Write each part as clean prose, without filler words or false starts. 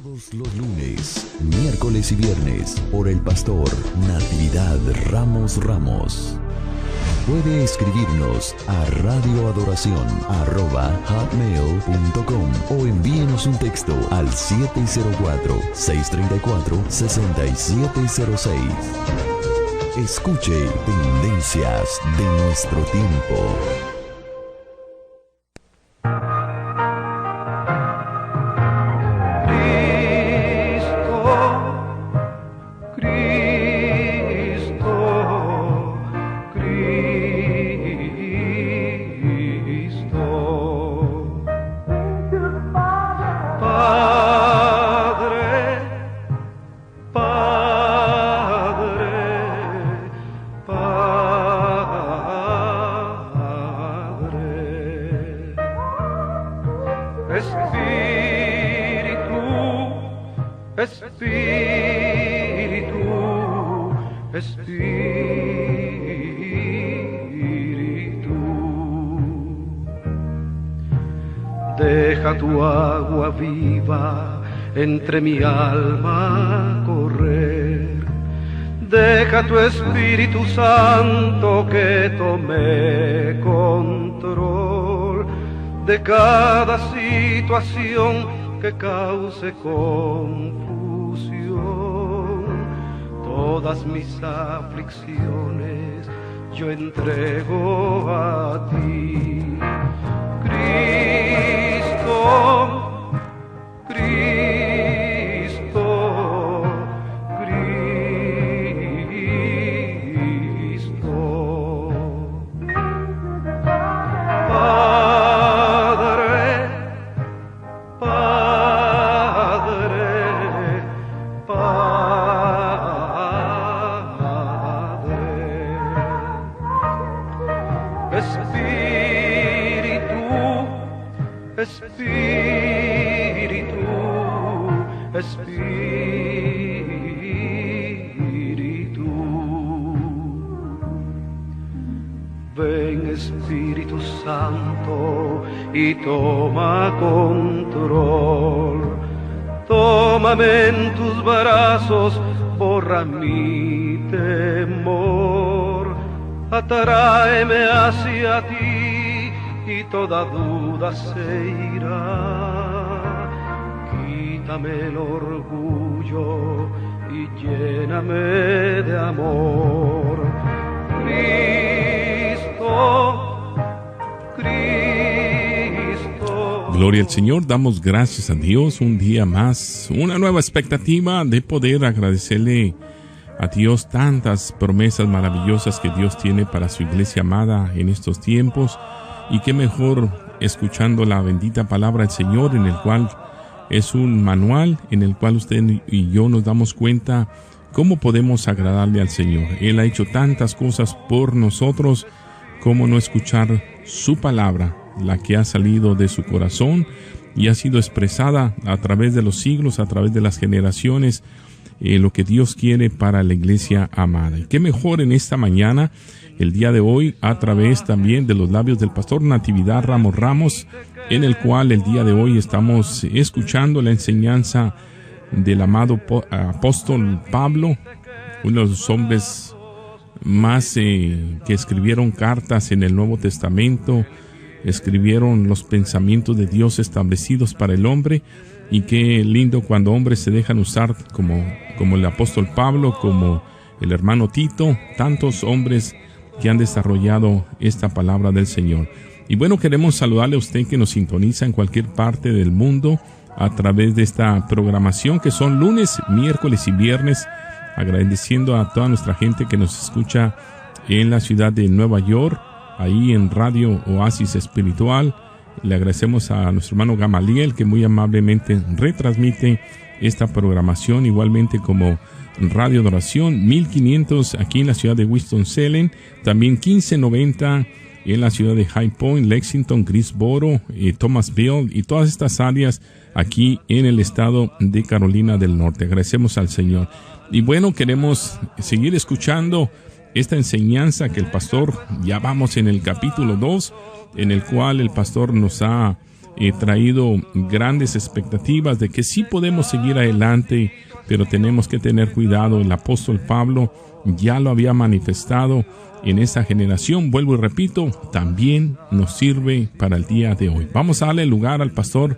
Todos los lunes, miércoles y viernes, por el pastor Natividad Ramos. Puede escribirnos a radioadoración@hotmail.com o envíenos un texto al 704-634-6706. Escuche Tendencias de nuestro tiempo. Deja tu agua viva entre mi alma correr. Deja tu Espíritu Santo que tome control de cada situación que cause confusión. Todas mis aflicciones yo entrego a ti. Ven Espíritu Santo y toma control. Tómame en tus brazos, borra mi temor. Atráeme hacia ti y toda duda se irá. Quítame el orgullo y lléname de amor. Gloria al Señor, damos gracias a Dios un día más, una nueva expectativa de poder agradecerle a Dios tantas promesas maravillosas que Dios tiene para su iglesia amada en estos tiempos. Y qué mejor escuchando la bendita palabra del Señor, en el cual es un manual en el cual usted y yo nos damos cuenta cómo podemos agradarle al Señor. Él ha hecho tantas cosas por nosotros, cómo no escuchar su palabra, la que ha salido de su corazón y ha sido expresada a través de los siglos, a través de las generaciones, lo que Dios quiere para la iglesia amada. Y qué mejor en esta mañana, el día de hoy, a través también de los labios del pastor Natividad Ramos, en el cual el día de hoy estamos escuchando la enseñanza del amado apóstol Pablo, uno de los hombres más que escribieron cartas en el Nuevo Testamento, escribieron los pensamientos de Dios establecidos para el hombre. Y qué lindo cuando hombres se dejan usar como el apóstol Pablo, como el hermano Tito, tantos hombres que han desarrollado esta palabra del Señor. Y bueno, queremos saludarle a usted que nos sintoniza en cualquier parte del mundo a través de esta programación que son lunes, miércoles y viernes, agradeciendo a toda nuestra gente que nos escucha en la ciudad de Nueva York, ahí en Radio Oasis Espiritual. Le agradecemos a nuestro hermano Gamaliel, que muy amablemente retransmite esta programación, igualmente como Radio Adoración 1500 aquí en la ciudad de Winston-Salem, también 1590 en la ciudad de High Point, Lexington, Greensboro, Thomasville y todas estas áreas aquí en el estado de Carolina del Norte. Agradecemos al Señor. Y bueno, queremos seguir escuchando esta enseñanza que el pastor, ya vamos en el capítulo 2, en el cual el pastor nos ha traído grandes expectativas de que sí podemos seguir adelante, pero tenemos que tener cuidado. El apóstol Pablo ya lo había manifestado en esta generación. Vuelvo y repito, también nos sirve para el día de hoy. Vamos a darle lugar al pastor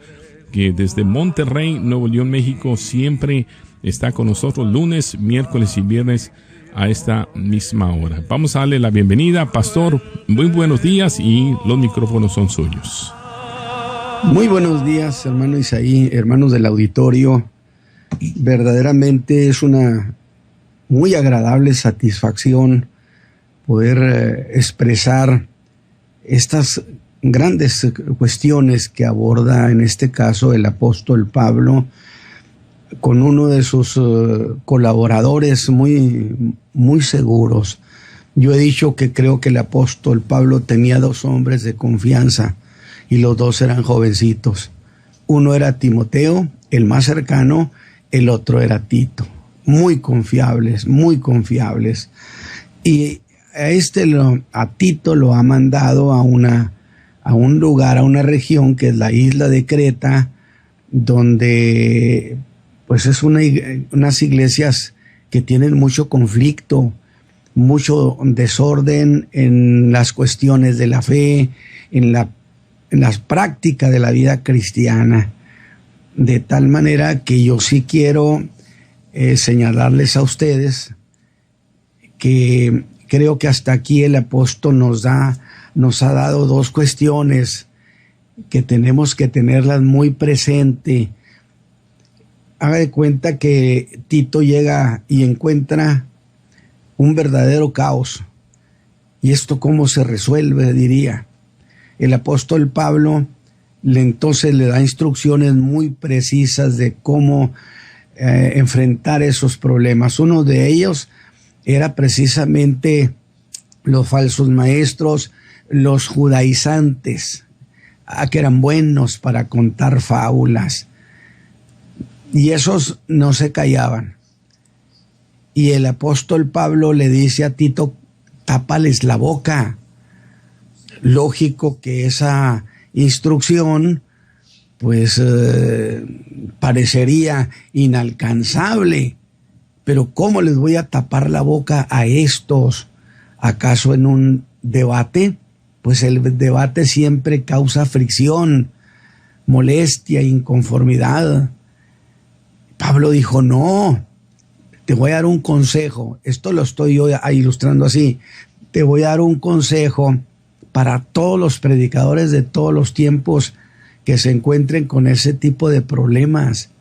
que desde Monterrey, Nuevo León, México, siempre está con nosotros lunes, miércoles y viernes a esta misma hora. Vamos a darle la bienvenida, pastor. Muy buenos días y los micrófonos son suyos. Muy buenos días, hermano Isaí, hermanos del auditorio. Verdaderamente es una muy agradable satisfacción poder expresar estas grandes cuestiones que aborda en este caso el apóstol Pablo con uno de sus colaboradores muy seguros. Yo he dicho que creo que el apóstol Pablo tenía 2 hombres de confianza y los 2 eran jovencitos. Uno era Timoteo, el más cercano, el otro era Tito. Muy confiables, muy confiables. Y a Tito lo ha mandado a un lugar, a una región que es la isla de Creta, donde pues es unas iglesias que tienen mucho conflicto, mucho desorden en las cuestiones de la fe, en las prácticas de la vida cristiana. De tal manera que yo sí quiero señalarles a ustedes que creo que hasta aquí el apóstol nos ha dado 2 cuestiones que tenemos que tenerlas muy presente. Haga de cuenta que Tito llega y encuentra un verdadero caos. ¿Y esto cómo se resuelve? Diría. El apóstol Pablo entonces le da instrucciones muy precisas de cómo enfrentar esos problemas. Uno de ellos era precisamente los falsos maestros, los judaizantes, que eran buenos para contar fábulas. Y esos no se callaban. Y el apóstol Pablo le dice a Tito, tápales la boca. Lógico que esa instrucción pues parecería inalcanzable. Pero ¿cómo les voy a tapar la boca a estos? ¿Acaso en un debate? Pues el debate siempre causa fricción, molestia, inconformidad. Pablo dijo, no, te voy a dar un consejo. Esto lo estoy yo ilustrando así. Te voy a dar un consejo para todos los predicadores de todos los tiempos que se encuentren con ese tipo de problemas.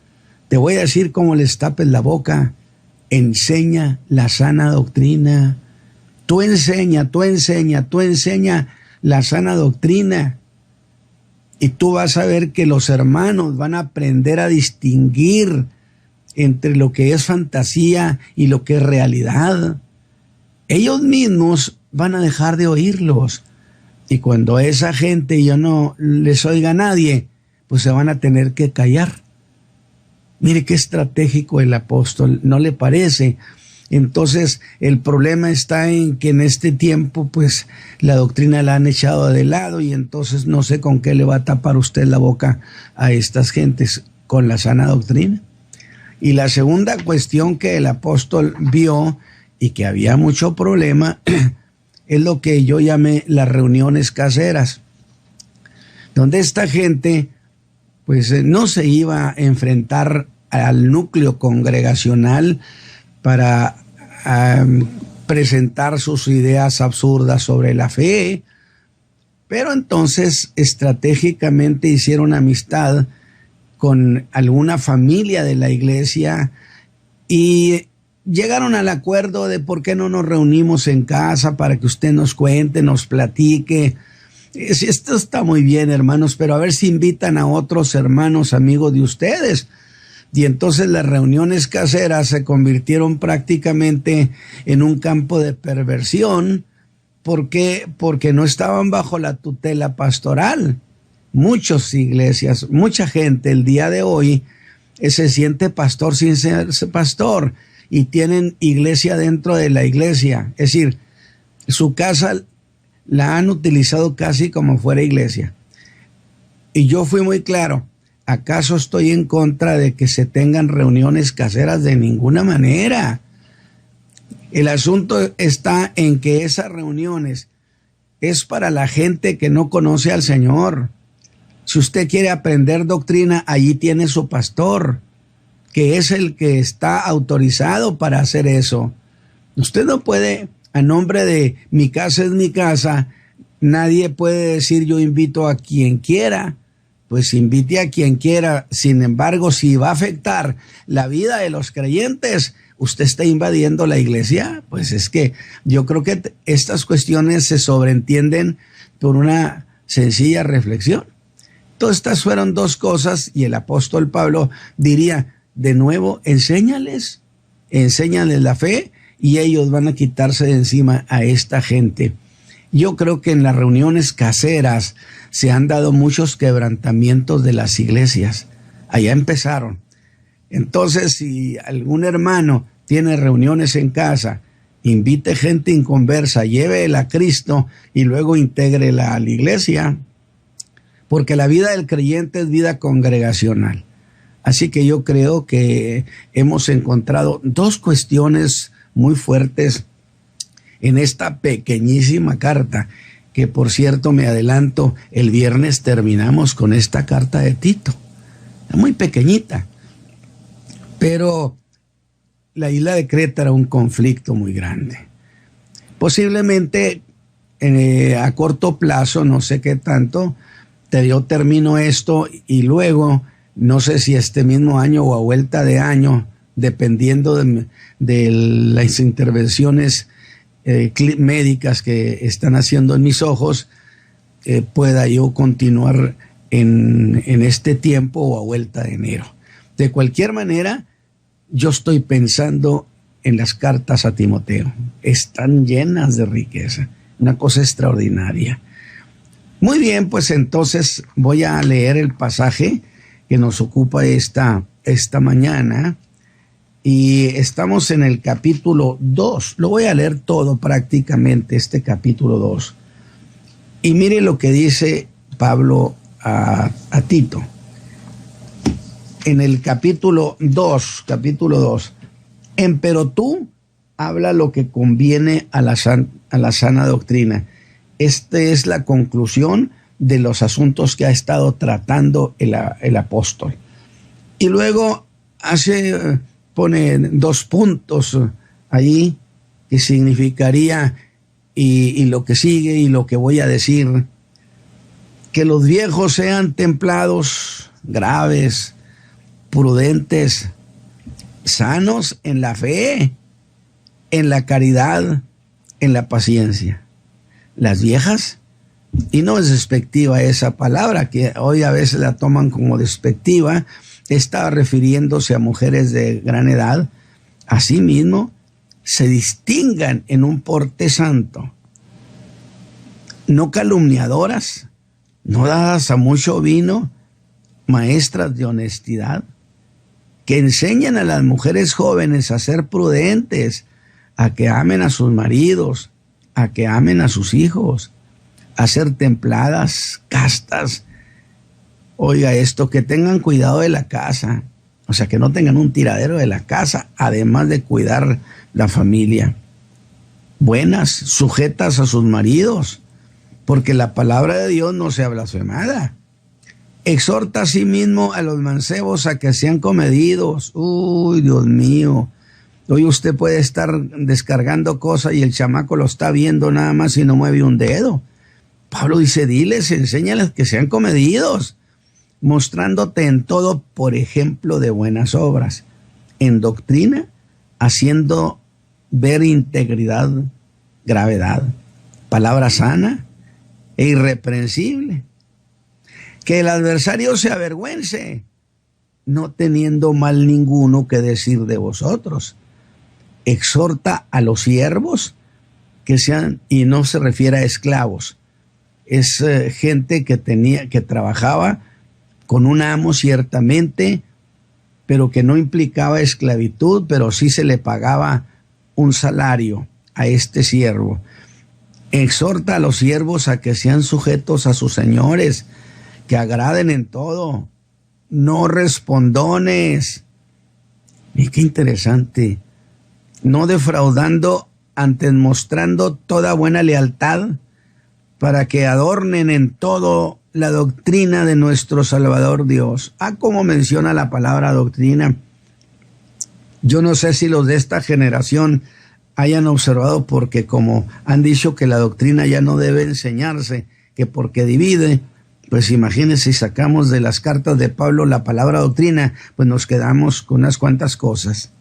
Te voy a decir cómo les tapes la boca. Enseña la sana doctrina. Tú enseña la sana doctrina. Y tú vas a ver que los hermanos van a aprender a distinguir entre lo que es fantasía y lo que es realidad. Ellos mismos van a dejar de oírlos. Y cuando esa gente ya no les oiga a nadie, pues se van a tener que callar. Mire qué estratégico el apóstol, ¿no le parece? Entonces el problema está en que en este tiempo pues la doctrina la han echado de lado y entonces no sé con qué le va a tapar usted la boca a estas gentes, con la sana doctrina. Y la segunda cuestión que el apóstol vio y que había mucho problema es lo que yo llamé las reuniones caseras, donde esta gente pues no se iba a enfrentar al núcleo congregacional para presentar sus ideas absurdas sobre la fe, pero entonces estratégicamente hicieron amistad con alguna familia de la iglesia y llegaron al acuerdo de por qué no nos reunimos en casa para que usted nos cuente, nos platique. Esto está muy bien, hermanos, pero a ver si invitan a otros hermanos, amigos de ustedes. Y entonces las reuniones caseras se convirtieron prácticamente en un campo de perversión. ¿Por qué? Porque no estaban bajo la tutela pastoral. Muchas iglesias, mucha gente el día de hoy se siente pastor sin ser pastor y tienen iglesia dentro de la iglesia. Es decir, su casa la han utilizado casi como fuera iglesia. Y yo fui muy claro. ¿Acaso estoy en contra de que se tengan reuniones caseras? De ninguna manera. El asunto está en que esas reuniones es para la gente que no conoce al Señor. Si usted quiere aprender doctrina, allí tiene su pastor, que es el que está autorizado para hacer eso. Usted no puede, a nombre de mi casa es mi casa, nadie puede decir yo invito a quien quiera. Pues invite a quien quiera. Sin embargo, si va a afectar la vida de los creyentes, usted está invadiendo la iglesia. Pues es que yo creo que estas cuestiones se sobreentienden por una sencilla reflexión. Todas estas fueron dos cosas y el apóstol Pablo diría, de nuevo, enséñales la fe y ellos van a quitarse de encima a esta gente. Yo creo que en las reuniones caseras se han dado muchos quebrantamientos de las iglesias. Allá empezaron. Entonces, si algún hermano tiene reuniones en casa, invite gente inconversa, llévela a Cristo y luego intégrela a la iglesia. Porque la vida del creyente es vida congregacional. Así que yo creo que hemos encontrado dos cuestiones muy fuertes en esta pequeñísima carta, que por cierto me adelanto, el viernes terminamos con esta carta de Tito, muy pequeñita, pero la isla de Creta era un conflicto muy grande. Posiblemente a corto plazo, no sé qué tanto, yo termino esto y luego, no sé si este mismo año o a vuelta de año, dependiendo de las intervenciones médicas que están haciendo en mis ojos, pueda yo continuar en este tiempo o a vuelta de enero. De cualquier manera, yo estoy pensando en las cartas a Timoteo. Están llenas de riqueza, una cosa extraordinaria. Muy bien, pues entonces voy a leer el pasaje que nos ocupa esta mañana. Y estamos en el capítulo 2. Lo voy a leer todo prácticamente, este capítulo 2. Y mire lo que dice Pablo a Tito. En el capítulo 2. Empero tú habla lo que conviene a la sana doctrina. Esta es la conclusión de los asuntos que ha estado tratando el apóstol. Y luego pone 2 puntos ahí que significaría y lo que sigue y lo que voy a decir, que los viejos sean templados, graves, prudentes, sanos en la fe, en la caridad, en la paciencia. Las viejas, y no es despectiva esa palabra, que hoy a veces la toman como despectiva, estaba refiriéndose a mujeres de gran edad, asimismo, se distingan en un porte santo, no calumniadoras, no dadas a mucho vino, maestras de honestidad, que enseñan a las mujeres jóvenes a ser prudentes, a que amen a sus maridos, a que amen a sus hijos, a ser templadas, castas. Oiga esto, que tengan cuidado de la casa, o sea, que no tengan un tiradero de la casa, además de cuidar la familia. Buenas, sujetas a sus maridos, porque la palabra de Dios no sea blasfemada. Exhorta a sí mismo a los mancebos a que sean comedidos. Uy, Dios mío. Hoy usted puede estar descargando cosas y el chamaco lo está viendo nada más y no mueve un dedo. Pablo dice, diles, enséñales que sean comedidos, mostrándote en todo por ejemplo de buenas obras, en doctrina, haciendo ver integridad, gravedad, palabra sana e irreprensible. Que el adversario se avergüence, no teniendo mal ninguno que decir de vosotros. Exhorta a los siervos que sean, y no se refiere a esclavos, es gente que trabajaba con un amo ciertamente, pero que no implicaba esclavitud, pero sí se le pagaba un salario a este siervo. Exhorta a los siervos a que sean sujetos a sus señores, que agraden en todo, no respondones. Y qué interesante, no defraudando, antes mostrando toda buena lealtad, para que adornen en todo la doctrina de nuestro Salvador Dios. Como menciona la palabra doctrina. Yo no sé si los de esta generación hayan observado, porque como han dicho que la doctrina ya no debe enseñarse, que porque divide, pues imagínense, si sacamos de las cartas de Pablo la palabra doctrina, pues nos quedamos con unas cuantas cosas.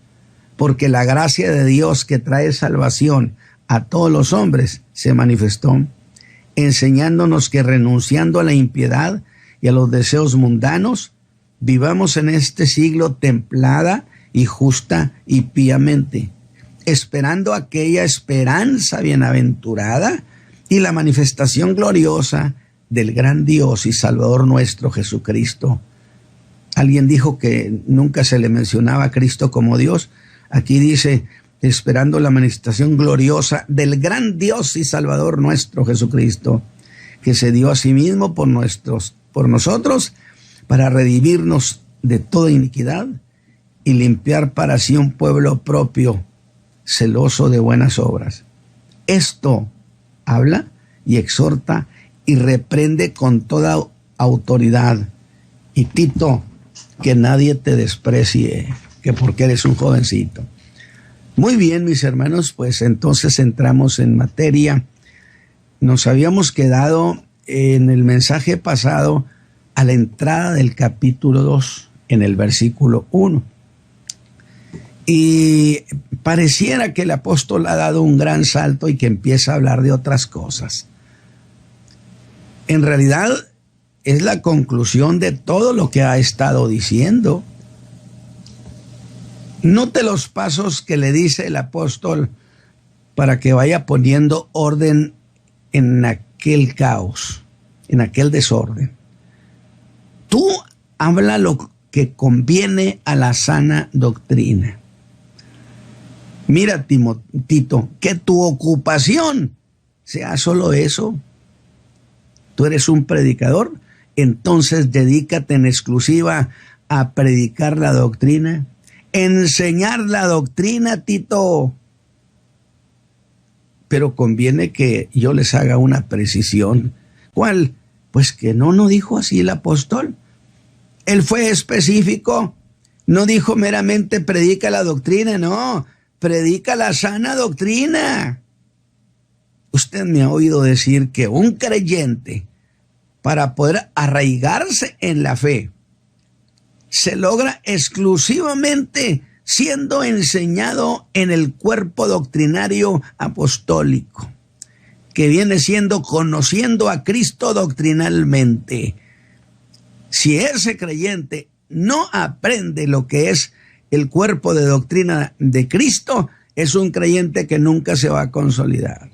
Porque la gracia de Dios que trae salvación a todos los hombres se manifestó, enseñándonos que renunciando a la impiedad y a los deseos mundanos, vivamos en este siglo templada y justa y píamente, esperando aquella esperanza bienaventurada y la manifestación gloriosa del gran Dios y Salvador nuestro Jesucristo. Alguien dijo que nunca se le mencionaba a Cristo como Dios. Aquí dice, esperando la manifestación gloriosa del gran Dios y Salvador nuestro Jesucristo, que se dio a sí mismo por nosotros, para redimirnos de toda iniquidad y limpiar para sí un pueblo propio, celoso de buenas obras. Esto habla y exhorta y reprende con toda autoridad. Y Tito, que nadie te desprecie, que porque eres un jovencito. Muy bien, mis hermanos, pues entonces entramos en materia. Nos habíamos quedado en el mensaje pasado a la entrada del capítulo 2, en el versículo 1. Y pareciera que el apóstol ha dado un gran salto y que empieza a hablar de otras cosas. En realidad es la conclusión de todo lo que ha estado diciendo. Note los pasos que le dice el apóstol para que vaya poniendo orden en aquel caos, en aquel desorden. Tú habla lo que conviene a la sana doctrina. Mira, Tito, que tu ocupación sea solo eso. Tú eres un predicador, entonces dedícate en exclusiva a predicar la doctrina, enseñar la doctrina, Tito. Pero conviene que yo les haga una precisión. ¿Cuál? Pues que no dijo así el apóstol. Él fue específico, no dijo meramente predica la doctrina, no, predica la sana doctrina. Usted me ha oído decir que un creyente, para poder arraigarse en la fe, se logra exclusivamente siendo enseñado en el cuerpo doctrinario apostólico, que viene siendo conociendo a Cristo doctrinalmente. Si ese creyente no aprende lo que es el cuerpo de doctrina de Cristo, es un creyente que nunca se va a consolidar.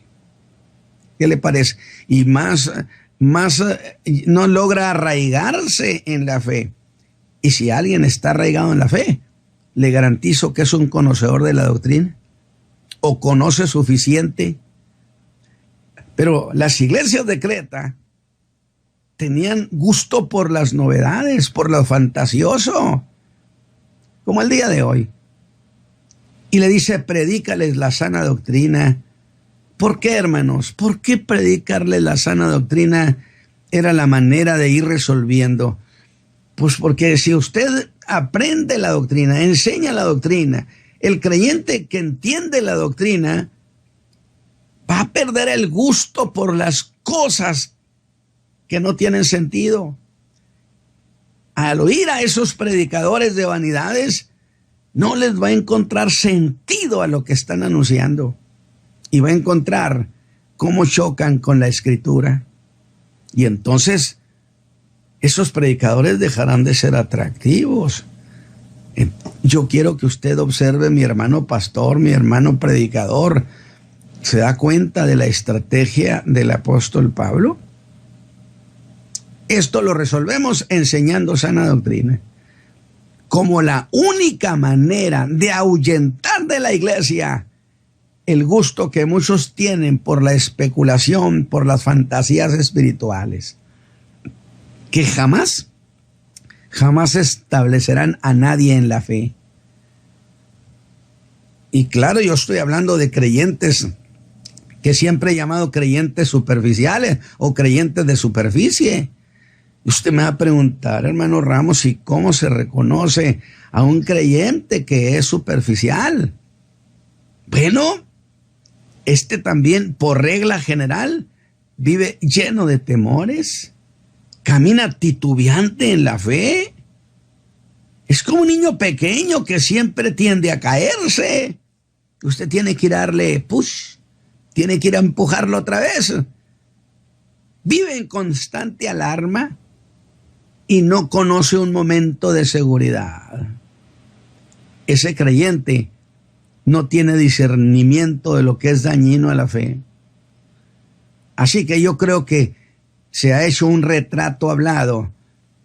¿Qué le parece? Y más no logra arraigarse en la fe. Y si alguien está arraigado en la fe, le garantizo que es un conocedor de la doctrina o conoce suficiente. Pero las iglesias de Creta tenían gusto por las novedades, por lo fantasioso, como el día de hoy. Y le dice, predícales la sana doctrina. ¿Por qué, hermanos? ¿Por qué predicarles la sana doctrina era la manera de ir resolviendo? Pues porque si usted aprende la doctrina, enseña la doctrina, el creyente que entiende la doctrina va a perder el gusto por las cosas que no tienen sentido. Al oír a esos predicadores de vanidades, no les va a encontrar sentido a lo que están anunciando. Y va a encontrar cómo chocan con la Escritura. Y entonces, esos predicadores dejarán de ser atractivos. Yo quiero que usted observe, mi hermano pastor, mi hermano predicador. ¿Se da cuenta de la estrategia del apóstol Pablo? Esto lo resolvemos enseñando sana doctrina, como la única manera de ahuyentar de la iglesia el gusto que muchos tienen por la especulación, por las fantasías espirituales. que jamás establecerán a nadie en la fe. Y claro, yo estoy hablando de creyentes que siempre he llamado creyentes superficiales o creyentes de superficie. Y usted me va a preguntar, hermano Ramos, ¿y cómo se reconoce a un creyente que es superficial? Bueno, este también, por regla general, vive lleno de temores, camina titubeante en la fe. Es como un niño pequeño que siempre tiende a caerse. Usted tiene que ir a darle push, tiene que ir a empujarlo otra vez. Vive en constante alarma y no conoce un momento de seguridad. Ese creyente no tiene discernimiento de lo que es dañino a la fe. Así que yo creo que se ha hecho un retrato hablado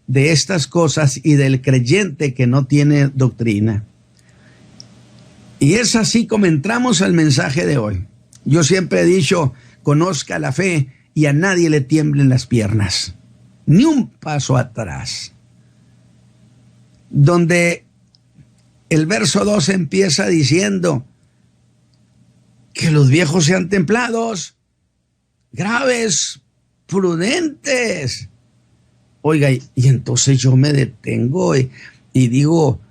de estas cosas y del creyente que no tiene doctrina. Y es así como entramos al mensaje de hoy. Yo siempre he dicho, conozca la fe y a nadie le tiemblen las piernas, ni un paso atrás. Donde el verso 2 empieza diciendo que los viejos sean templados, graves, prudentes. Oiga, y entonces yo me detengo y digo,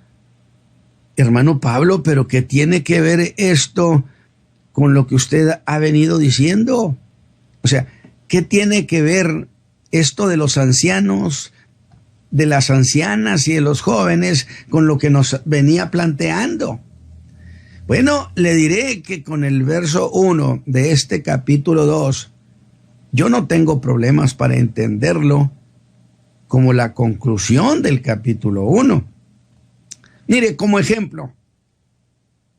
hermano Pablo, ¿pero qué tiene que ver esto con lo que usted ha venido diciendo? O sea, ¿qué tiene que ver esto de los ancianos, de las ancianas y de los jóvenes con lo que nos venía planteando? Bueno, le diré que con el verso 1 de este capítulo 2, yo no tengo problemas para entenderlo como la conclusión del capítulo 1. Mire, como ejemplo,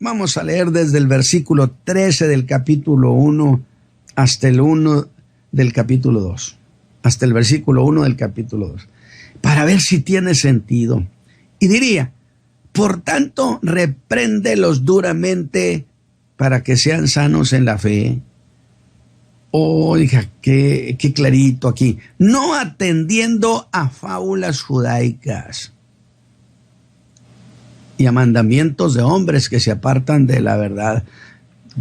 vamos a leer desde el versículo 13 del capítulo 1 hasta el 1 del capítulo 2. Hasta el versículo 1 del capítulo 2. Para ver si tiene sentido. Y diría, por tanto, repréndelos duramente para que sean sanos en la fe. Oiga, qué clarito aquí. No atendiendo a fábulas judaicas y a mandamientos de hombres que se apartan de la verdad.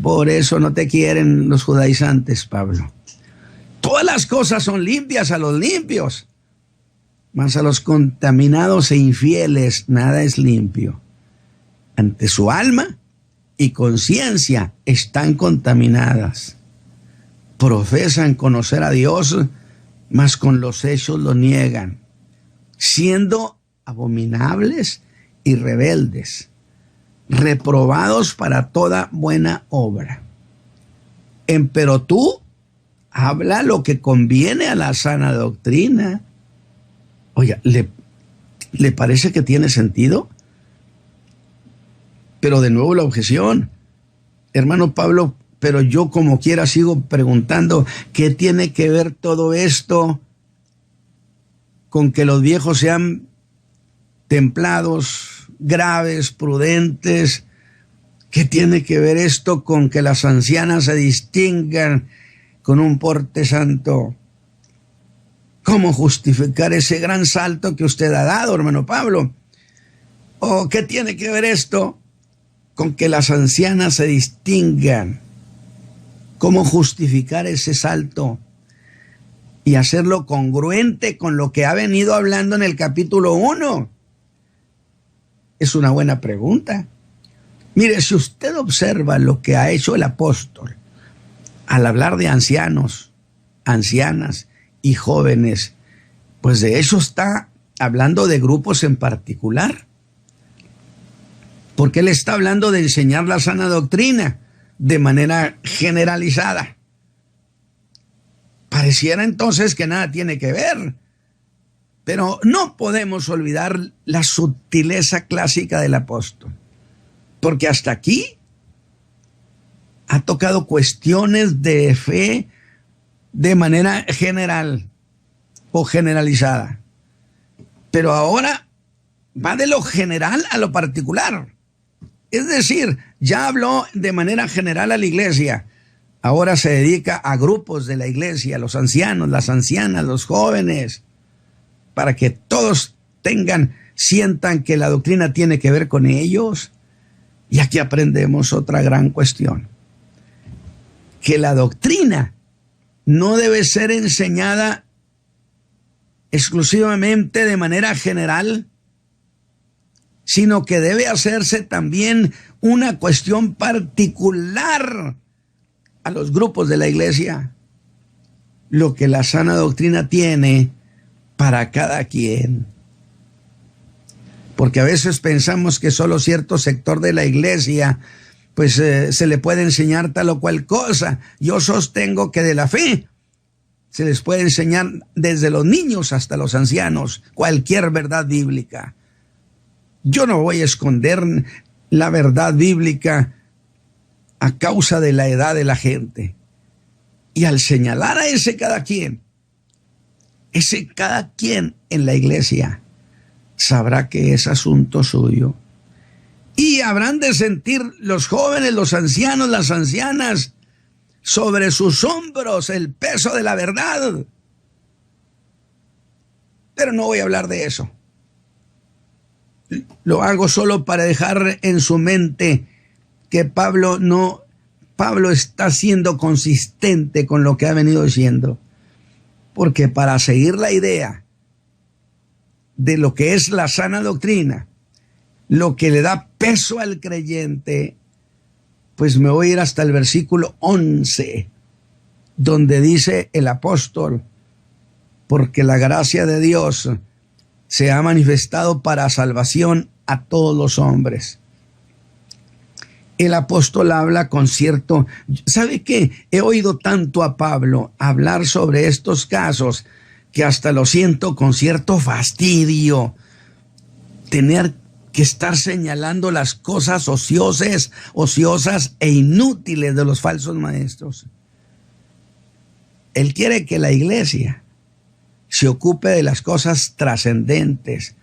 Por eso no te quieren los judaizantes, Pablo. Todas las cosas son limpias a los limpios, mas a los contaminados e infieles nada es limpio. Ante su alma y conciencia están contaminadas. Profesan conocer a Dios, mas con los hechos lo niegan, siendo abominables y rebeldes, reprobados para toda buena obra. Empero tú habla lo que conviene a la sana doctrina. Oiga, ¿le parece que tiene sentido? Pero de nuevo la objeción, hermano Pablo, pero yo como quiera sigo preguntando, ¿qué tiene que ver todo esto con que los viejos sean templados, graves, prudentes? ¿Qué tiene que ver esto con que las ancianas se distingan con un porte santo? ¿Cómo justificar ese gran salto que usted ha dado, hermano Pablo? ¿O qué tiene que ver esto con que las ancianas se distingan? ¿Cómo justificar ese salto y hacerlo congruente con lo que ha venido hablando en el capítulo 1? Es una buena pregunta. Mire, si usted observa lo que ha hecho el apóstol al hablar de ancianos, ancianas y jóvenes, pues de eso está hablando de grupos en particular. Porque él está hablando de enseñar la sana doctrina de manera generalizada. Pareciera entonces que nada tiene que ver, pero no podemos olvidar la sutileza clásica del apóstol, porque hasta aquí ha tocado cuestiones de fe de manera general o generalizada, pero ahora va de lo general a lo particular. Es decir, ya habló de manera general a la iglesia, ahora se dedica a grupos de la iglesia, los ancianos, las ancianas, los jóvenes. para que todos sientan que la doctrina tiene que ver con ellos. Y aquí aprendemos otra gran cuestión, que la doctrina no debe ser enseñada exclusivamente de manera general, sino que debe hacerse también una cuestión particular a los grupos de la iglesia, lo que la sana doctrina tiene para cada quien. Porque a veces pensamos que solo cierto sector de la iglesia pues se le puede enseñar tal o cual cosa. Yo sostengo que de la fe se les puede enseñar desde los niños hasta los ancianos cualquier verdad bíblica. Yo no voy a esconder la verdad bíblica a causa de la edad de la gente. Y al señalar a ese cada quien en la iglesia sabrá que es asunto suyo. Y habrán de sentir los jóvenes, los ancianos, las ancianas, sobre sus hombros el peso de la verdad. Pero no voy a hablar de eso. Lo hago solo para dejar en su mente que Pablo está siendo consistente con lo que ha venido diciendo. Porque para seguir la idea de lo que es la sana doctrina, lo que le da peso al creyente, pues me voy a ir hasta el versículo 11, donde dice el apóstol: porque la gracia de Dios se ha manifestado para salvación a todos los hombres. El apóstol habla con cierto... ¿Sabe qué? He oído tanto a Pablo hablar sobre estos casos que hasta lo siento con cierto fastidio, tener que estar señalando las cosas ociosas e inútiles de los falsos maestros. Él quiere que la iglesia se ocupe de las cosas trascendentes,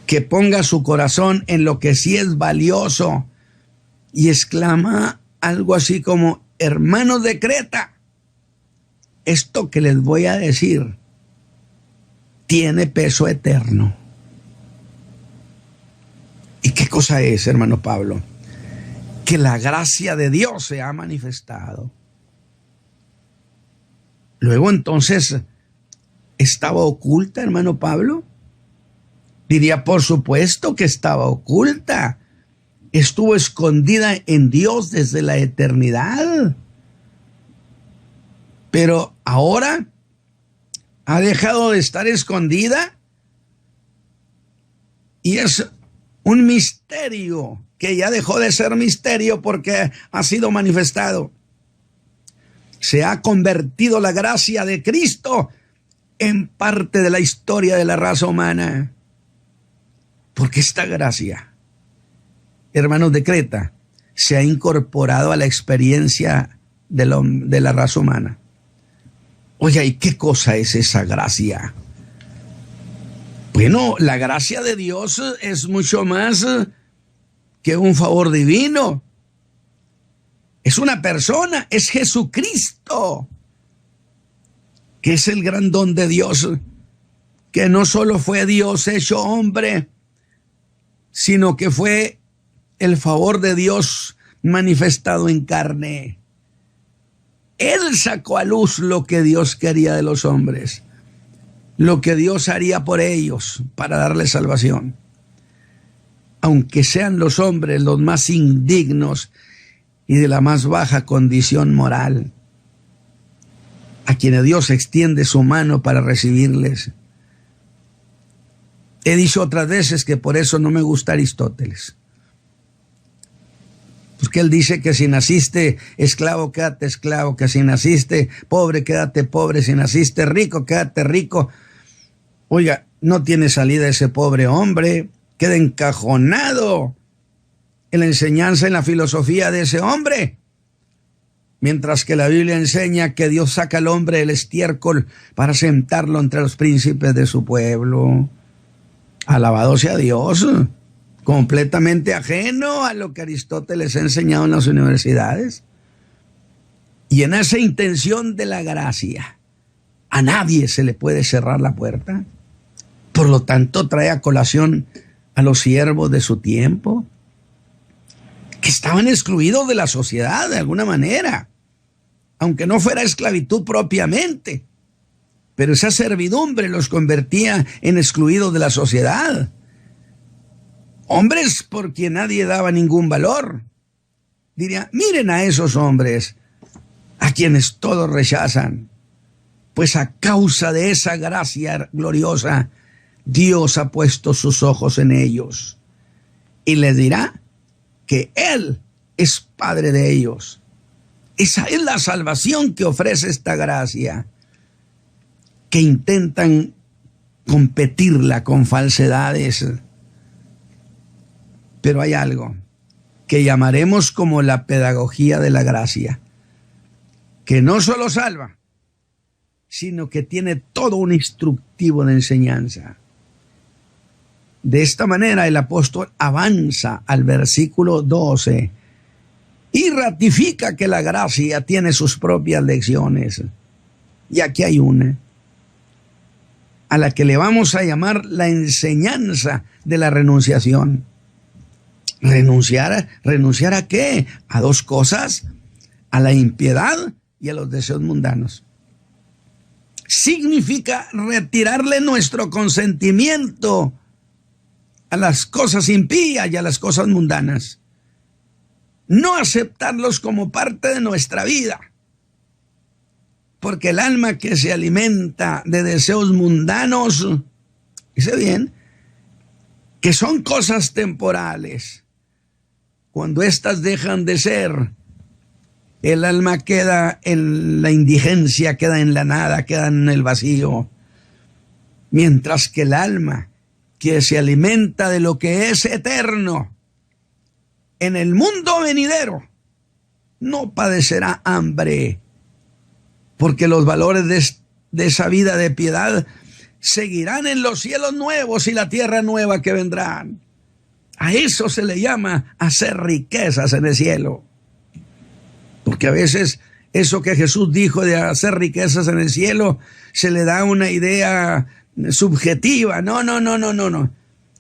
que ponga su corazón en lo que sí es valioso, y exclama algo así como: hermanos de Creta, esto que les voy a decir tiene peso eterno. ¿Y qué cosa es, hermano Pablo? Que la gracia de Dios se ha manifestado. Luego entonces, ¿estaba oculta, hermano Pablo? Diría, por supuesto que estaba oculta. Estuvo escondida en Dios desde la eternidad. Pero ahora ha dejado de estar escondida y es un misterio que ya dejó de ser misterio porque ha sido manifestado. Se ha convertido la gracia de Cristo en parte de la historia de la raza humana. Porque esta gracia, hermanos de Creta, se ha incorporado a la experiencia de la raza humana. Oiga, ¿y qué cosa es esa gracia? Bueno, la gracia de Dios es mucho más que un favor divino. Es una persona, es Jesucristo, que es el gran don de Dios, que no solo fue Dios hecho hombre, sino que fue el favor de Dios manifestado en carne. Él sacó a luz lo que Dios quería de los hombres, lo que Dios haría por ellos para darles salvación. Aunque sean los hombres los más indignos y de la más baja condición moral, a quienes Dios extiende su mano para recibirles. He dicho otras veces que por eso no me gusta Aristóteles, porque él dice que si naciste esclavo, quédate esclavo, que si naciste pobre, quédate pobre, si naciste rico, quédate rico. Oiga, no tiene salida ese pobre hombre, queda encajonado en la enseñanza, en la filosofía de ese hombre. Mientras que la Biblia enseña que Dios saca al hombre del estiércol para sentarlo entre los príncipes de su pueblo. Alabado sea Dios, completamente ajeno a lo que Aristóteles ha enseñado en las universidades. Y en esa intención de la gracia, a nadie se le puede cerrar la puerta. Por lo tanto, trae a colación a los siervos de su tiempo, que estaban excluidos de la sociedad de alguna manera, aunque no fuera esclavitud propiamente, pero esa servidumbre los convertía en excluidos de la sociedad. Hombres por quien nadie daba ningún valor. Diría, miren a esos hombres, a quienes todos rechazan, pues a causa de esa gracia gloriosa, Dios ha puesto sus ojos en ellos y les dirá que Él es Padre de ellos. Esa es la salvación que ofrece esta gracia, que intentan competirla con falsedades. Pero hay algo que llamaremos como la pedagogía de la gracia, que no solo salva, sino que tiene todo un instructivo de enseñanza. De esta manera el apóstol avanza al versículo 12 y ratifica que la gracia tiene sus propias lecciones. Y aquí hay una, a la que le vamos a llamar la enseñanza de la renunciación. ¿Renunciar a qué? A dos cosas, a la impiedad y a los deseos mundanos. Significa retirarle nuestro consentimiento a las cosas impías y a las cosas mundanas. No aceptarlos como parte de nuestra vida. Porque el alma que se alimenta de deseos mundanos, dice bien, que son cosas temporales. Cuando éstas dejan de ser, el alma queda en la indigencia, queda en la nada, queda en el vacío. Mientras que el alma que se alimenta de lo que es eterno, en el mundo venidero, no padecerá hambre, porque los valores de esa vida de piedad seguirán en los cielos nuevos y la tierra nueva que vendrán. A eso se le llama hacer riquezas en el cielo. Porque a veces eso que Jesús dijo de hacer riquezas en el cielo se le da una idea subjetiva. No.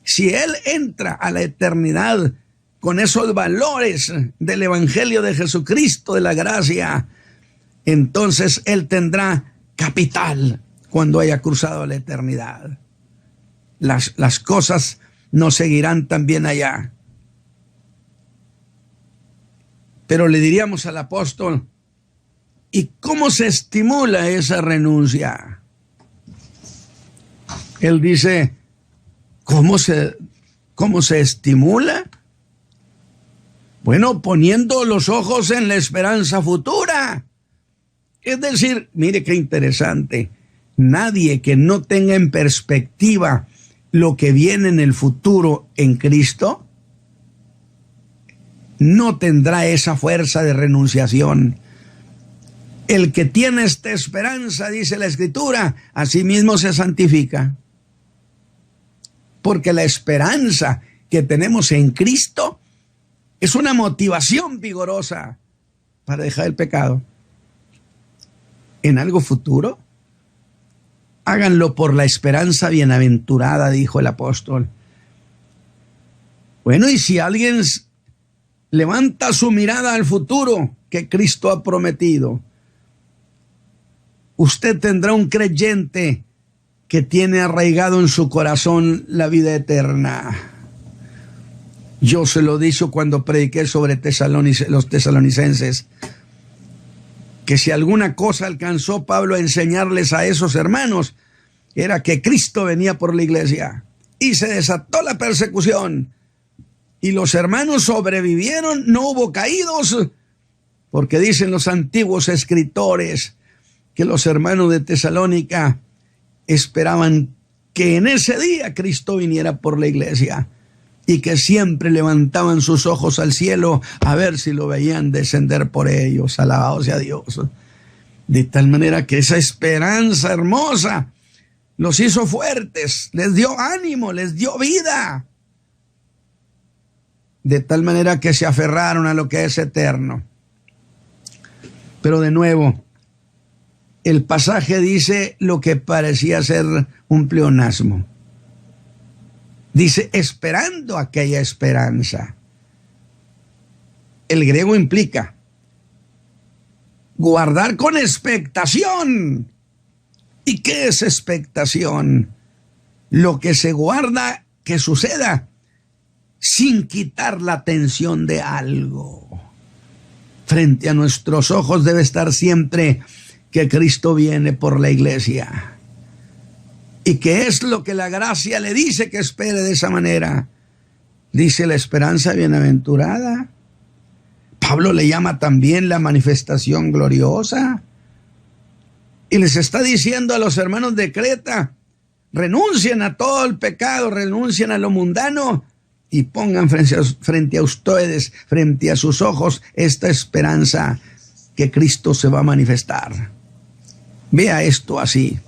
Si Él entra a la eternidad con esos valores del Evangelio de Jesucristo, de la gracia, entonces Él tendrá capital cuando haya cruzado la eternidad. Las cosas nos seguirán también allá. Pero le diríamos al apóstol, ¿y cómo se estimula esa renuncia? Él dice, ¿cómo se estimula? Bueno, poniendo los ojos en la esperanza futura. Es decir, mire qué interesante, nadie que no tenga en perspectiva lo que viene en el futuro en Cristo, no tendrá esa fuerza de renunciación. El que tiene esta esperanza, dice la Escritura, a sí mismo se santifica. Porque la esperanza que tenemos en Cristo es una motivación vigorosa para dejar el pecado. En algo futuro, háganlo por la esperanza bienaventurada, dijo el apóstol. Bueno, y si alguien levanta su mirada al futuro que Cristo ha prometido, usted tendrá un creyente que tiene arraigado en su corazón la vida eterna. Yo se lo he dicho cuando prediqué sobre los tesalonicenses, que si alguna cosa alcanzó Pablo a enseñarles a esos hermanos, era que Cristo venía por la iglesia y se desató la persecución. Y los hermanos sobrevivieron, no hubo caídos, porque dicen los antiguos escritores que los hermanos de Tesalónica esperaban que en ese día Cristo viniera por la iglesia y que siempre levantaban sus ojos al cielo a ver si lo veían descender por ellos. Alabado sea Dios. De tal manera que esa esperanza hermosa los hizo fuertes, les dio ánimo, les dio vida. De tal manera que se aferraron a lo que es eterno. Pero de nuevo, el pasaje dice lo que parecía ser un pleonasmo. Dice, esperando aquella esperanza. El griego implica guardar con expectación. ¿Y qué es expectación? Lo que se guarda que suceda sin quitar la atención de algo. Frente a nuestros ojos debe estar siempre que Cristo viene por la iglesia. ¿Y qué es lo que la gracia le dice que espere de esa manera? Dice la esperanza bienaventurada. Pablo le llama también la manifestación gloriosa. Y les está diciendo a los hermanos de Creta, renuncien a todo el pecado, renuncien a lo mundano y pongan frente a ustedes, frente a sus ojos, esta esperanza que Cristo se va a manifestar. Vea esto así.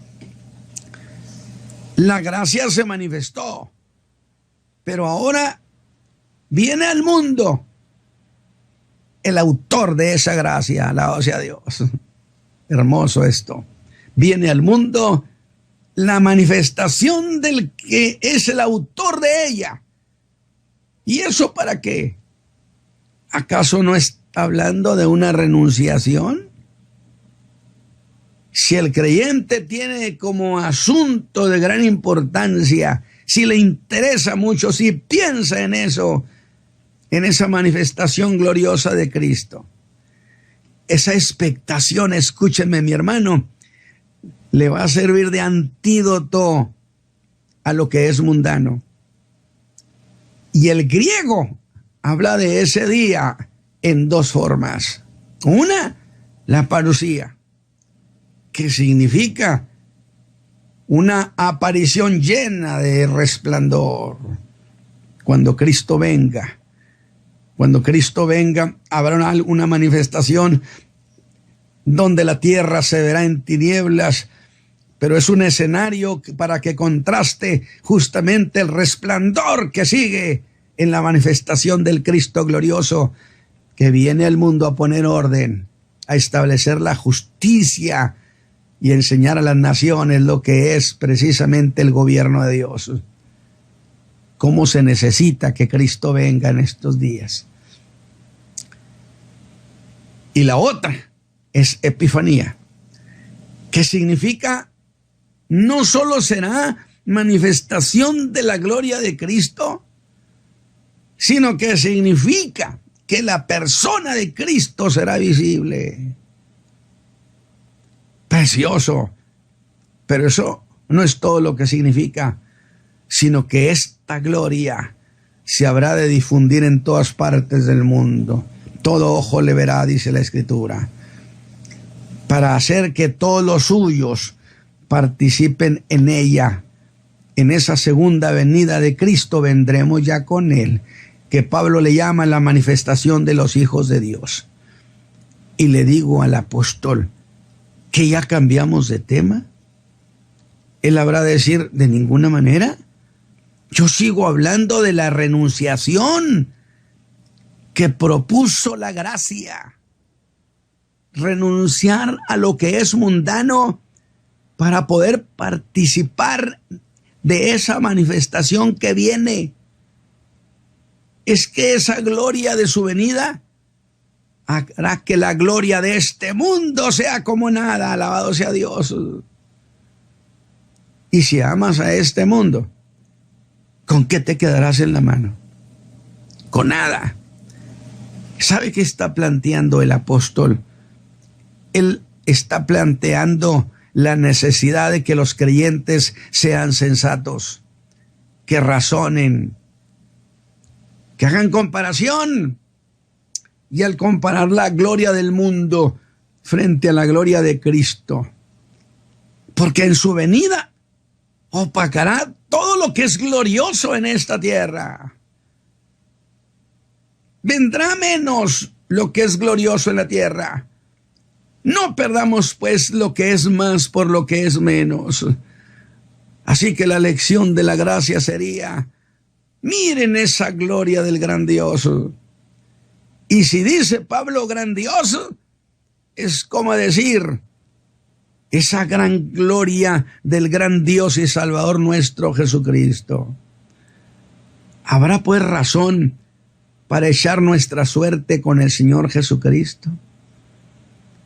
La gracia se manifestó, pero ahora viene al mundo el autor de esa gracia, alabado sea Dios. Hermoso esto. Viene al mundo la manifestación del que es el autor de ella. ¿Y eso para qué? ¿Acaso no está hablando de una renunciación? Si el creyente tiene como asunto de gran importancia, si le interesa mucho, si piensa en eso, en esa manifestación gloriosa de Cristo, esa expectación, escúcheme mi hermano, le va a servir de antídoto a lo que es mundano. Y el griego habla de ese día en dos formas. Una, la parusía, que significa una aparición llena de resplandor. Cuando Cristo venga, habrá una manifestación donde la tierra se verá en tinieblas, pero es un escenario para que contraste justamente el resplandor que sigue en la manifestación del Cristo glorioso, que viene al mundo a poner orden, a establecer la justicia y enseñar a las naciones lo que es precisamente el gobierno de Dios. ¿Cómo se necesita que Cristo venga en estos días? Y la otra es Epifanía, que significa no solo será manifestación de la gloria de Cristo, sino que significa que la persona de Cristo será visible. Precioso. Pero eso no es todo lo que significa, sino que esta gloria se habrá de difundir en todas partes del mundo. Todo ojo le verá, dice la Escritura, para hacer que todos los suyos participen en ella. En esa segunda venida de Cristo vendremos ya con Él, que Pablo le llama la manifestación de los hijos de Dios. Y le digo al apóstol que ya cambiamos de tema. Él habrá de decir, de ninguna manera. Yo sigo hablando de la renunciación que propuso la gracia. Renunciar a lo que es mundano para poder participar de esa manifestación que viene. Es que esa gloria de su venida hará que la gloria de este mundo sea como nada, alabado sea Dios. Y si amas a este mundo, ¿con qué te quedarás en la mano? Con nada. ¿Sabe qué está planteando el apóstol? Él está planteando la necesidad de que los creyentes sean sensatos, que razonen, que hagan comparación. Y al comparar la gloria del mundo frente a la gloria de Cristo, porque en su venida opacará todo lo que es glorioso en esta tierra. Vendrá menos lo que es glorioso en la tierra. No perdamos pues lo que es más por lo que es menos. Así que la lección de la gracia sería: miren esa gloria del grandioso. Y si dice Pablo grandioso, es como decir, esa gran gloria del gran Dios y Salvador nuestro Jesucristo. ¿Habrá pues razón para echar nuestra suerte con el Señor Jesucristo?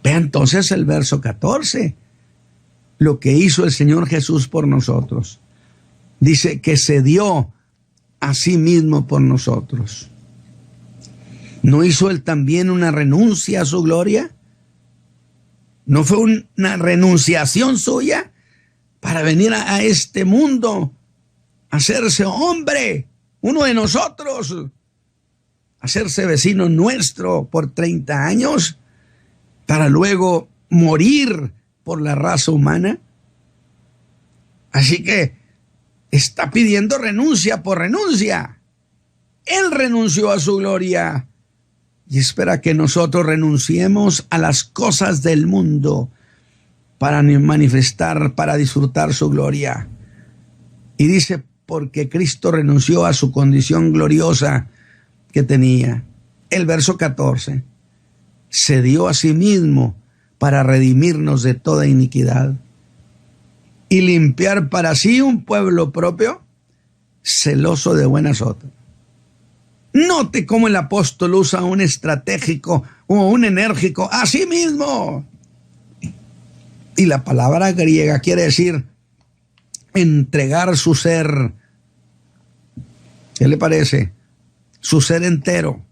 Vea entonces el verso 14, lo que hizo el Señor Jesús por nosotros. Dice que se dio a sí mismo por nosotros. ¿No hizo él también una renuncia a su gloria? ¿No fue una renunciación suya para venir a este mundo, hacerse hombre, uno de nosotros, hacerse vecino nuestro por 30 años, para luego morir por la raza humana? Así que está pidiendo renuncia por renuncia. Él renunció a su gloria y espera que nosotros renunciemos a las cosas del mundo para manifestar, para disfrutar su gloria. Y dice, porque Cristo renunció a su condición gloriosa que tenía. El verso 14, se dio a sí mismo para redimirnos de toda iniquidad y limpiar para sí un pueblo propio, celoso de buenas obras. Note cómo el apóstol usa un estratégico o un enérgico a sí mismo. Y la palabra griega quiere decir entregar su ser. ¿Qué le parece? Su ser entero.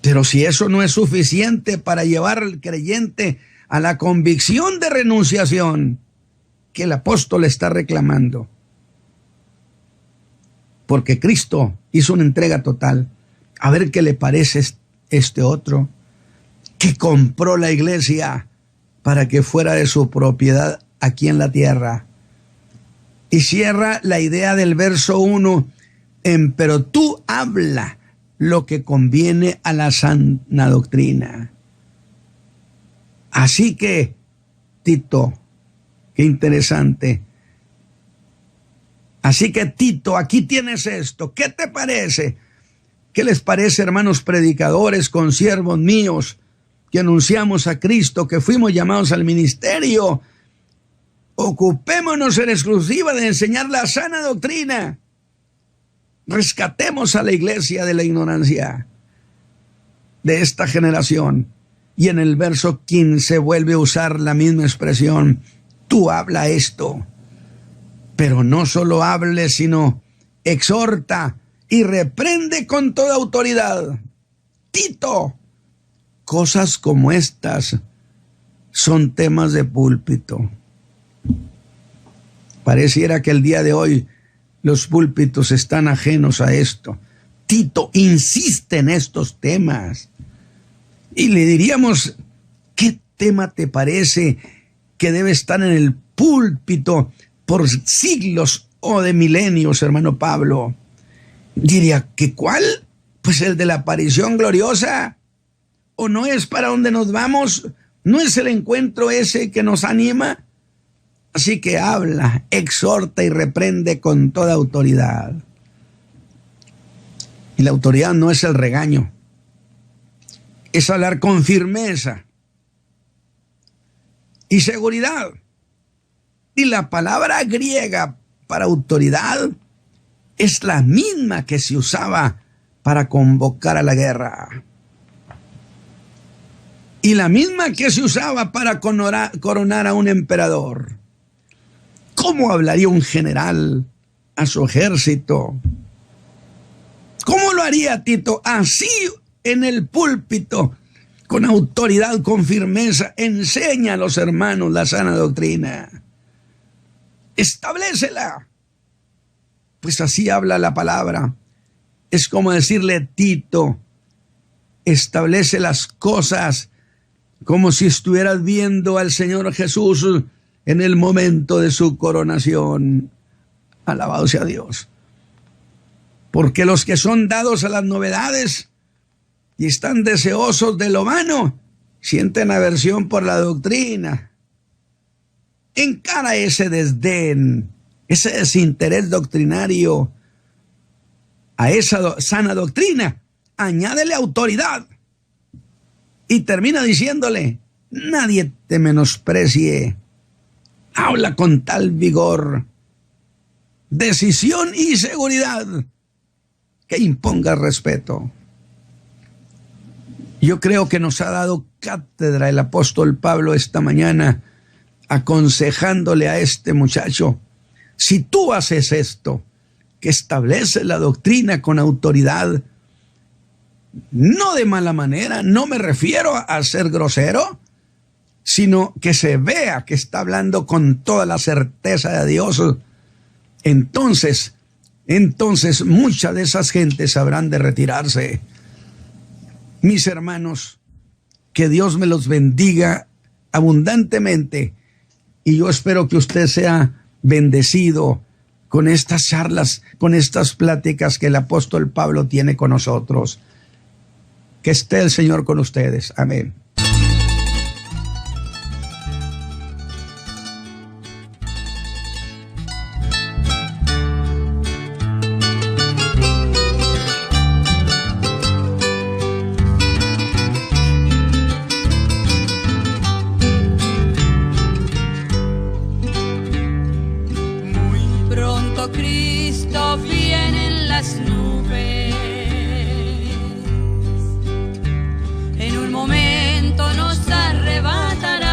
Pero si eso no es suficiente para llevar al creyente a la convicción de renunciación que el apóstol está reclamando, porque Cristo hizo una entrega total. A ver qué le parece este otro, que compró la iglesia para que fuera de su propiedad aquí en la tierra. Y cierra la idea del verso 1 en: pero tú habla lo que conviene a la sana doctrina. Así que, Tito, qué interesante. Así que, Tito, aquí tienes esto. ¿Qué te parece? ¿Qué les parece, hermanos predicadores, consiervos míos, que anunciamos a Cristo, que fuimos llamados al ministerio? Ocupémonos en exclusiva de enseñar la sana doctrina. Rescatemos a la iglesia de la ignorancia de esta generación. Y en el verso 15 vuelve a usar la misma expresión. Tú habla esto. Pero no solo hable, sino exhorta y reprende con toda autoridad. Tito, cosas como estas son temas de púlpito. Pareciera que el día de hoy los púlpitos están ajenos a esto. Tito insiste en estos temas. Y le diríamos, ¿qué tema te parece que debe estar en el púlpito por siglos o de milenios, hermano Pablo? Diría, ¿que cuál? Pues el de la aparición gloriosa. ¿O no es para donde nos vamos? ¿No es el encuentro ese que nos anima? Así que habla, exhorta y reprende con toda autoridad. Y la autoridad no es el regaño, es hablar con firmeza y seguridad. Y la palabra griega para autoridad es la misma que se usaba para convocar a la guerra. Y la misma que se usaba para coronar a un emperador. ¿Cómo hablaría un general a su ejército? ¿Cómo lo haría Tito? Así, en el púlpito, con autoridad, con firmeza, enseña a los hermanos la sana doctrina. Establécela. Pues así habla la palabra. Es como decirle, Tito, establece las cosas como si estuvieras viendo al Señor Jesús en el momento de su coronación. Alabado sea Dios. Porque los que son dados a las novedades y están deseosos de lo vano, sienten aversión por la doctrina. Encara ese desdén, ese desinterés doctrinario a esa sana doctrina. Añádele autoridad. Y termina diciéndole, nadie te menosprecie. Habla con tal vigor, decisión y seguridad que imponga respeto. Yo creo que nos ha dado cátedra el apóstol Pablo esta mañana, aconsejándole a este muchacho: si tú haces esto, que establece la doctrina con autoridad, no de mala manera, no me refiero a ser grosero, sino que se vea que está hablando con toda la certeza de Dios, entonces muchas de esas gentes habrán de retirarse. Mis hermanos, que Dios me los bendiga abundantemente, y yo espero que usted sea bendecido con estas charlas, con estas pláticas que el apóstol Pablo tiene con nosotros. Que esté el Señor con ustedes. Amén. Cristo viene en las nubes, en un momento nos arrebatará.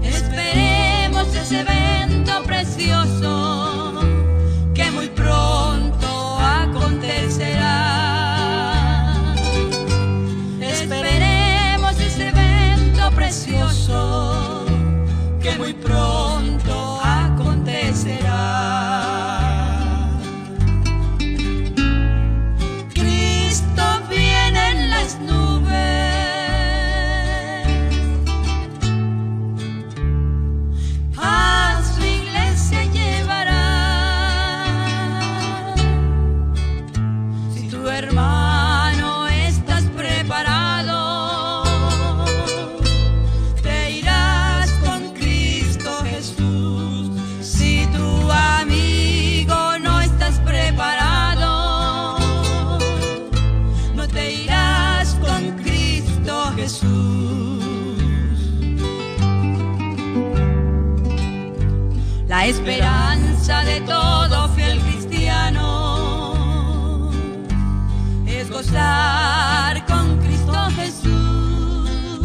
Esperemos ese evento precioso que muy pronto acontecerá. Esperemos ese evento precioso que muy pronto acontecerá. Cristo viene en las nubes, a su iglesia llevará. Si tu hermano estás preparado, te irás con Cristo Jesús. Si tu amigo no estás preparado, no te irás con Cristo Jesús. La esperanza de todo fiel cristiano es gozar con Cristo Jesús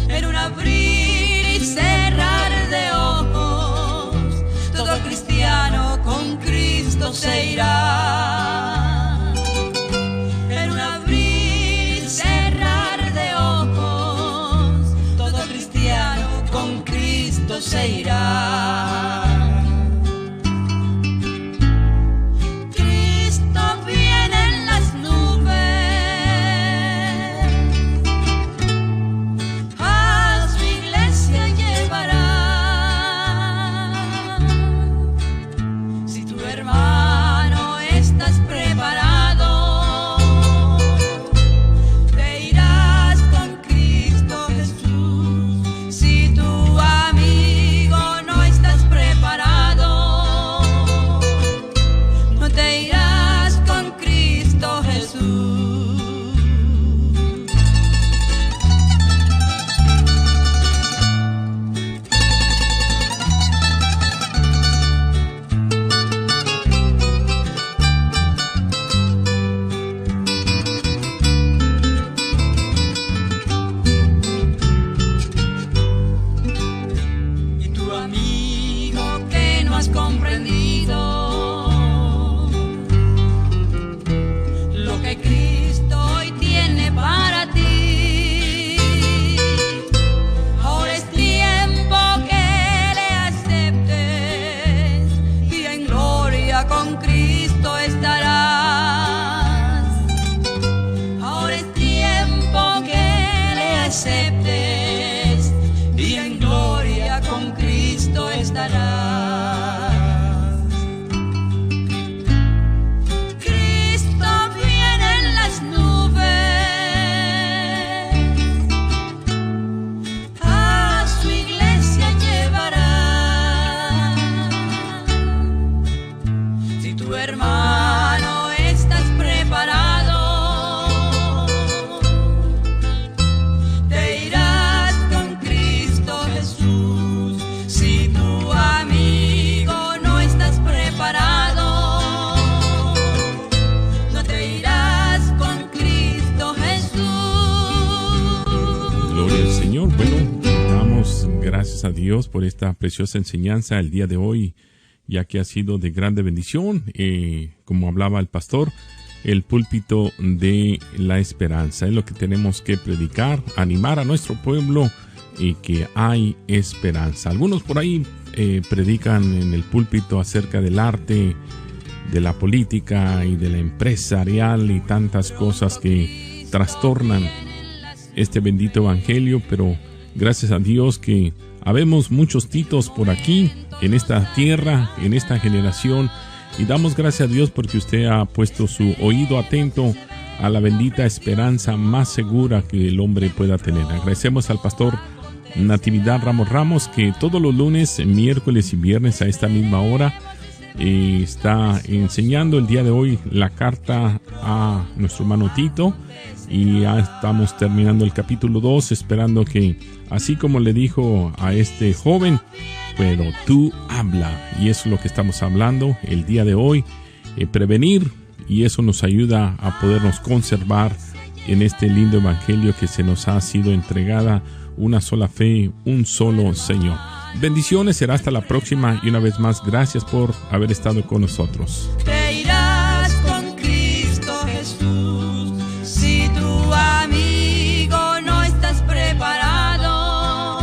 en un abrir y cerrar de ojos. Todo cristiano con Cristo se irá. En un abrir y cerrar de ojos, todo cristiano con Cristo se irá. Cristo viene en las nubes, a su iglesia llevará. Si tu hermano estás preparado, te irás con Cristo Jesús. Si tu amigo no estás preparado, no te irás con Cristo Jesús. Y tu amigo que no has comprendido lo que Cristo hoy tiene para ti, ahora es tiempo que le aceptes y en gloria con Cristo estarás. Ahora es tiempo que le aceptes y en gloria con Cristo estarás. Cristo viene en las nubes, a su iglesia llevará. Si tu hermano estás preparado, a Dios por esta preciosa enseñanza el día de hoy, ya que ha sido de grande bendición. Como hablaba el pastor, el púlpito de la esperanza es lo que tenemos que predicar, animar a nuestro pueblo y que hay esperanza. Algunos por ahí predican en el púlpito acerca del arte, de la política y de la empresarial y tantas cosas que trastornan este bendito evangelio, pero gracias a Dios que habemos muchos Titos por aquí, en esta tierra, en esta generación, y damos gracias a Dios porque usted ha puesto su oído atento a la bendita esperanza más segura que el hombre pueda tener. Agradecemos al pastor Natividad Ramos, que todos los lunes, miércoles y viernes a esta misma hora está enseñando el día de hoy la carta a nuestro hermano Tito, y ya estamos terminando el capítulo 2, esperando que, así como le dijo a este joven, pero tú habla, y eso es lo que estamos hablando el día de hoy, prevenir, y eso nos ayuda a podernos conservar en este lindo evangelio que se nos ha sido entregada, una sola fe, un solo Señor. Bendiciones, será hasta la próxima, y una vez más, gracias por haber estado con nosotros. Te irás con Cristo Jesús si tu amigo no estás preparado.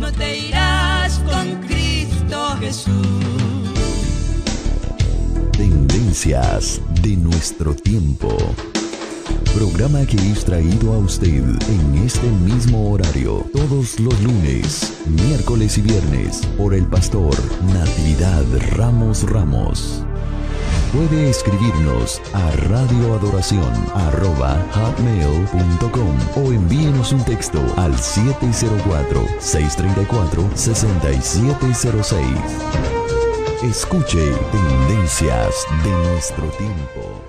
No te irás con Cristo Jesús. Tendencias de nuestro tiempo. Programa que es traído a usted en este mismo horario todos los lunes, miércoles y viernes por el pastor Natividad Ramos. Puede escribirnos a radioadoración@hotmail.com o envíenos un texto al 704-634-6706. Escuche Tendencias de nuestro tiempo.